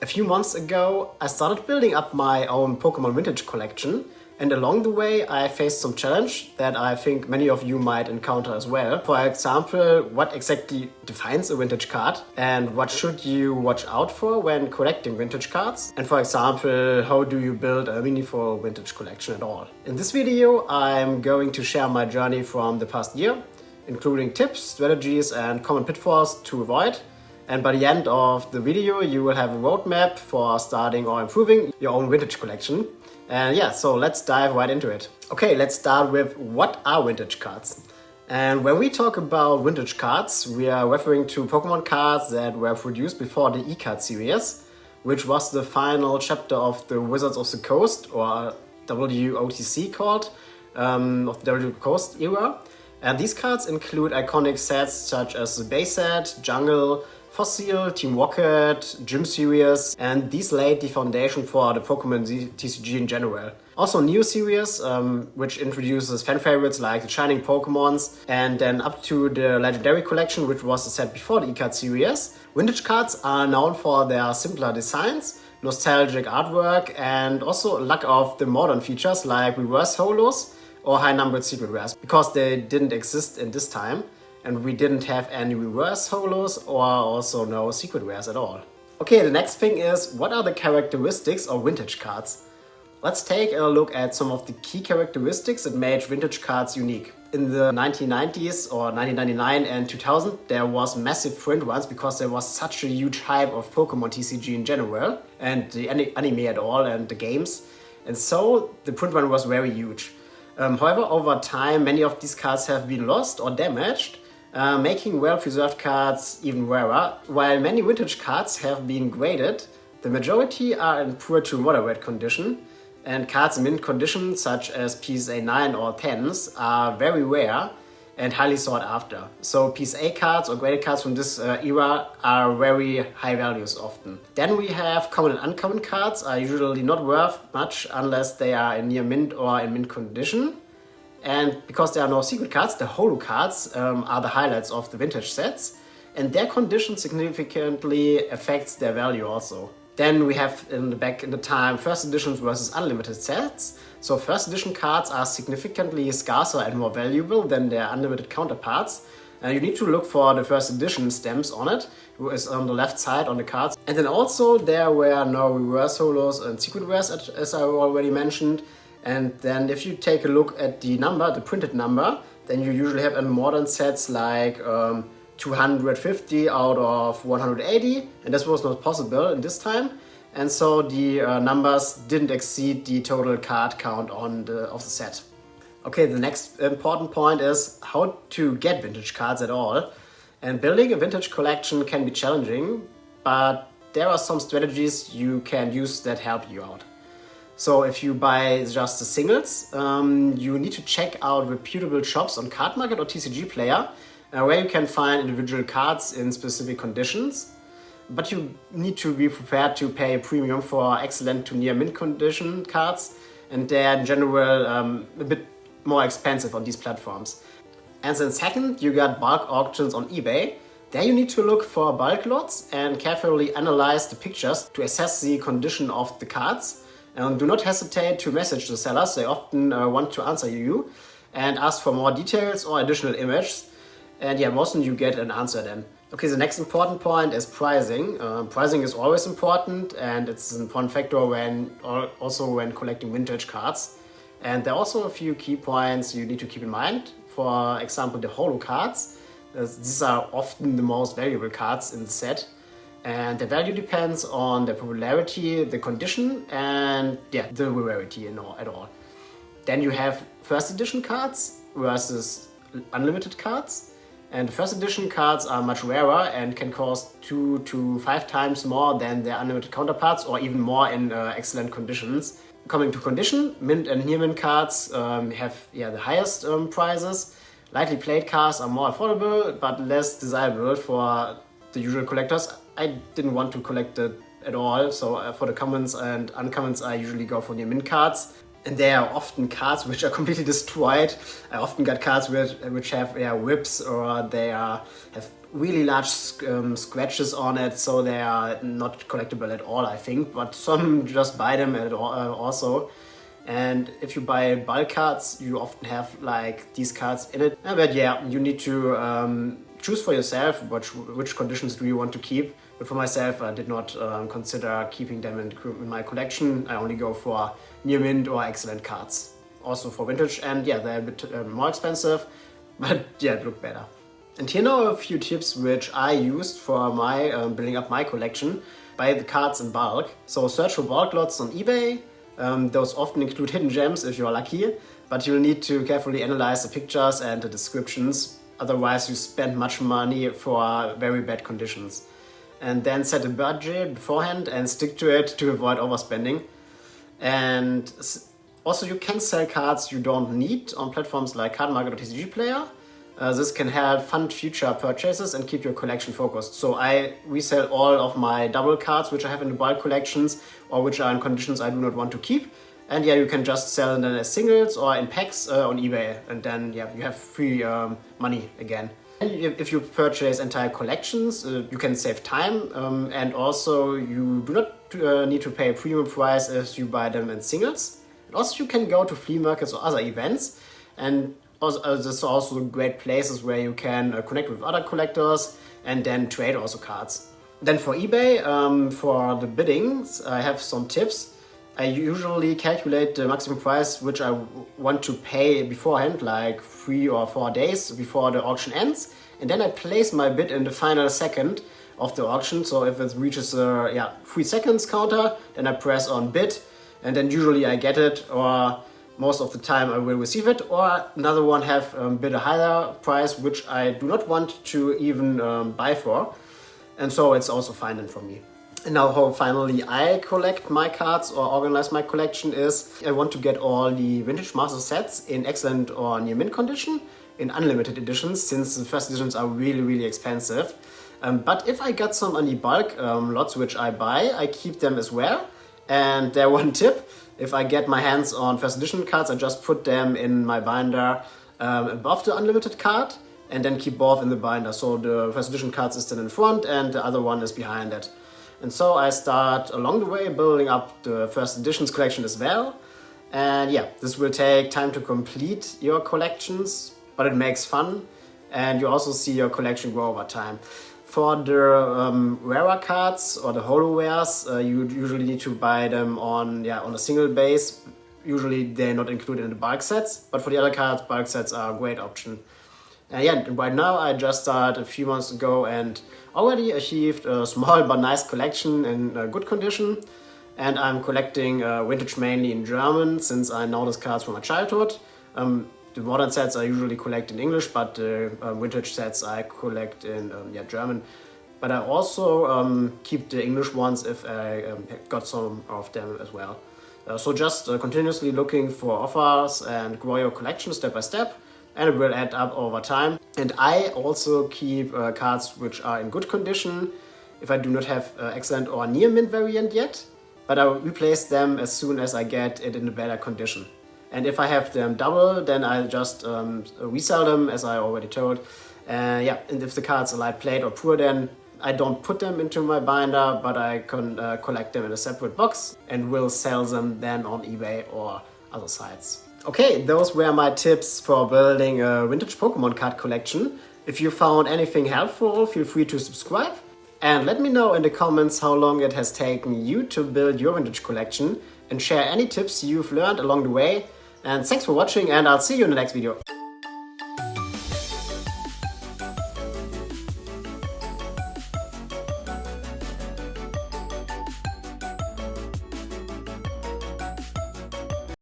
A few months ago, I started building up my own Pokemon vintage collection, and along the way I faced some challenge that I think many of you might encounter as well. For example, what exactly defines a vintage card and what should you watch out for when collecting vintage cards? And for example, how do you build a meaningful vintage collection at all? In this video, I'm going to share my journey from the past year, including tips, strategies and common pitfalls to avoid. And by the end of the video, you will have a roadmap for starting or improving your own vintage collection. And yeah, so let's dive right into it. Okay, let's start with what are vintage cards? And when we talk about vintage cards, we are referring to Pokemon cards that were produced before the E-Card series, which was the final chapter of the Wizards of the Coast, or WOTC called, of the W Coast era. And these cards include iconic sets such as the base set, Jungle, Fossil, Team Rocket, Gym Series, and these laid the foundation for the Pokemon TCG in general. Also Neo Series, which introduces fan favorites like the Shining Pokemons, and then up to the Legendary Collection, which was the set before the E-Card series. Vintage cards are known for their simpler designs, nostalgic artwork, and also lack of the modern features like reverse holos or high-numbered secret rares, because they didn't exist in this time. And we didn't have any reverse holos or also no secret rares at all. Okay, the next thing is, what are the characteristics of vintage cards? Let's take a look at some of the key characteristics that made vintage cards unique. In the 1990s or 1999 and 2000, there was massive print runs because there was such a huge hype of Pokemon TCG in general and the anime at all and the games. And so the print run was very huge. However, over time, many of these cards have been lost or damaged, making well-preserved cards even rarer. While many vintage cards have been graded, the majority are in poor to moderate condition, and cards in mint condition such as PSA 9 or 10s are very rare and highly sought after. So PSA cards or graded cards from this era are very high values often. Then we have common and uncommon cards are usually not worth much unless they are in near mint or in mint condition. And because there are no secret cards, the holo cards are the highlights of the vintage sets, and their condition significantly affects their value also. Then we have back in the time first editions versus unlimited sets. So first edition cards are significantly scarcer and more valuable than their unlimited counterparts. You need to look for the first edition stamps on it, who is on the left side on the cards. And then also there were no reverse holos and secret rares, as I already mentioned. And then if you take a look at the number, the printed number, then you usually have in modern sets like 250 out of 180, and this was not possible in this time. And so the numbers didn't exceed the total card count of the set. Okay, the next important point is how to get vintage cards at all. And building a vintage collection can be challenging, but there are some strategies you can use that help you out. So if you buy just the singles, you need to check out reputable shops on Card Market or TCG Player, where you can find individual cards in specific conditions. But you need to be prepared to pay a premium for excellent to near mint condition cards, and they're in general a bit more expensive on these platforms. And then second, you got bulk auctions on eBay. There you need to look for bulk lots and carefully analyze the pictures to assess the condition of the cards. And do not hesitate to message the sellers, they often want to answer you and ask for more details or additional images. And yeah, most of you get an answer then. Okay, the next important point is pricing. Pricing is always important, and it's an important factor also when collecting vintage cards. And there are also a few key points you need to keep in mind. For example, the holo cards. These are often the most valuable cards in the set. And the value depends on the popularity, the condition, and yeah, the rarity at all. Then you have first edition cards versus unlimited cards. And first edition cards are much rarer and can cost 2 to 5 times more than their unlimited counterparts, or even more in excellent conditions. Coming to condition, mint and near mint cards have the highest prices. Lightly played cards are more affordable but less desirable for the usual collectors. I didn't want to collect it at all, so for the commons and uncommons I usually go for near mint cards. And there are often cards which are completely destroyed. I often got cards which have whips, or have really large scratches on it, so they are not collectible at all, I think. But some just buy them also. And if you buy bulk cards, you often have like these cards in it. But yeah, you need to choose for yourself which conditions do you want to keep. But for myself, I did not consider keeping them in my collection. I only go for near mint or excellent cards. Also for vintage, and yeah, they're a bit more expensive, but yeah, it look better. And here now a few tips which I used for my building up my collection. Buy the cards in bulk. So search for bulk lots on eBay. Those often include hidden gems if you're lucky, but you'll need to carefully analyze the pictures and the descriptions. Otherwise you spend much money for very bad conditions. And then set a budget beforehand and stick to it to avoid overspending. And also you can sell cards you don't need on platforms like Card Market or TCG Player. This can help fund future purchases and keep your collection focused. So I resell all of my double cards which I have in the bulk collections or which are in conditions I do not want to keep. And yeah, you can just sell them as singles or in packs on eBay, and then yeah, you have free money again. And if you purchase entire collections, you can save time, and also you do not need to pay a premium price if you buy them in singles. And also you can go to flea markets or other events, and there's also great places where you can connect with other collectors and then trade also cards. Then for eBay, for the biddings, I have some tips. I usually calculate the maximum price which I want to pay beforehand, like 3 or 4 days before the auction ends. And then I place my bid in the final second of the auction. So if it reaches the 3 seconds counter, then I press on bid, and then usually I get it, or most of the time I will receive it, or another one have bid a higher price which I do not want to even buy for. And so it's also fine then for me. And now how finally I collect my cards or organize my collection is, I want to get all the vintage master sets in excellent or near mint condition in unlimited editions, since the first editions are really expensive. But if I got some on the bulk lots which I buy, I keep them as well. And there one tip, if I get my hands on first edition cards, I just put them in my binder above the unlimited card and then keep both in the binder. So the first edition cards is still in front and the other one is behind it. And so I start along the way building up the first editions collection as well. And yeah, this will take time to complete your collections, but it makes fun. And you also see your collection grow over time. For the rarer cards or the holo rares, you usually need to buy them on a single base. Usually they're not included in the bulk sets, but for the other cards, bulk sets are a great option. And yeah, right now I just started a few months ago and already achieved a small but nice collection in good condition. And I'm collecting vintage mainly in German, since I know these cards from my childhood. The modern sets I usually collect in English, but the vintage sets I collect in German. But I also keep the English ones if I got some of them as well. So just continuously looking for offers and grow your collection step by step, and it will add up over time. And I also keep cards which are in good condition if I do not have excellent or near mint variant yet, but I replace them as soon as I get it in a better condition. And if I have them double, then I just resell them, as I already told. And if the cards are light played or poor, then I don't put them into my binder, but I can collect them in a separate box and will sell them then on eBay or other sites. Okay, those were my tips for building a vintage Pokemon card collection. If you found anything helpful, feel free to subscribe. And let me know in the comments how long it has taken you to build your vintage collection, and share any tips you've learned along the way. And thanks for watching, and I'll see you in the next video.